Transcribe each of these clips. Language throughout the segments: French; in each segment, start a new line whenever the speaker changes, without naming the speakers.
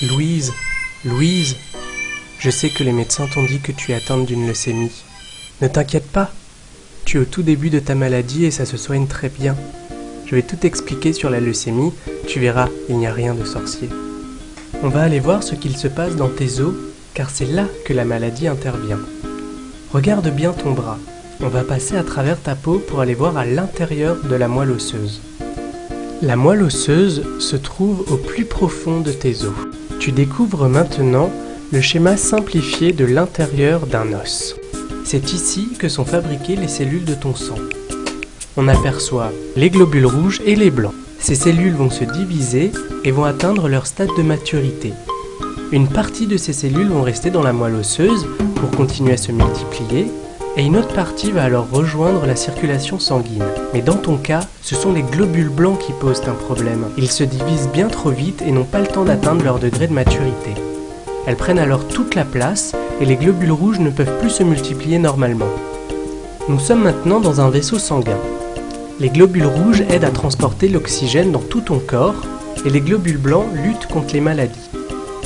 Louise, Louise, je sais que les médecins t'ont dit que tu es atteinte d'une leucémie. Ne t'inquiète pas, tu es au tout début de ta maladie et ça se soigne très bien. Je vais tout expliquer sur la leucémie, tu verras, il n'y a rien de sorcier. On va aller voir ce qu'il se passe dans tes os, car c'est là que la maladie intervient. Regarde bien ton bras, on va passer à travers ta peau pour aller voir à l'intérieur de la moelle osseuse. La moelle osseuse se trouve au plus profond de tes os. Tu découvres maintenant le schéma simplifié de l'intérieur d'un os. C'est ici que sont fabriquées les cellules de ton sang. On aperçoit les globules rouges et les blancs. Ces cellules vont se diviser et vont atteindre leur stade de maturité. Une partie de ces cellules vont rester dans la moelle osseuse pour continuer à se multiplier, et une autre partie va alors rejoindre la circulation sanguine. Mais dans ton cas, ce sont les globules blancs qui posent un problème. Ils se divisent bien trop vite et n'ont pas le temps d'atteindre leur degré de maturité. Elles prennent alors toute la place et les globules rouges ne peuvent plus se multiplier normalement. Nous sommes maintenant dans un vaisseau sanguin. Les globules rouges aident à transporter l'oxygène dans tout ton corps et les globules blancs luttent contre les maladies.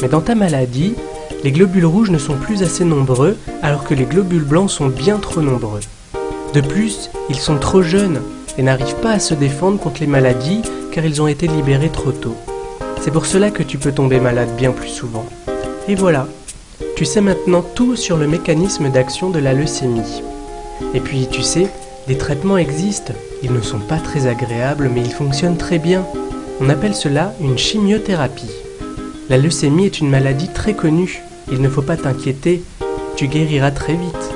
Mais dans ta maladie, les globules rouges ne sont plus assez nombreux alors que les globules blancs sont bien trop nombreux. De plus, ils sont trop jeunes et n'arrivent pas à se défendre contre les maladies car ils ont été libérés trop tôt. C'est pour cela que tu peux tomber malade bien plus souvent. Et voilà, tu sais maintenant tout sur le mécanisme d'action de la leucémie. Et puis tu sais, des traitements existent. Ils ne sont pas très agréables mais ils fonctionnent très bien. On appelle cela une chimiothérapie. La leucémie est une maladie très connue. Il ne faut pas t'inquiéter, tu guériras très vite.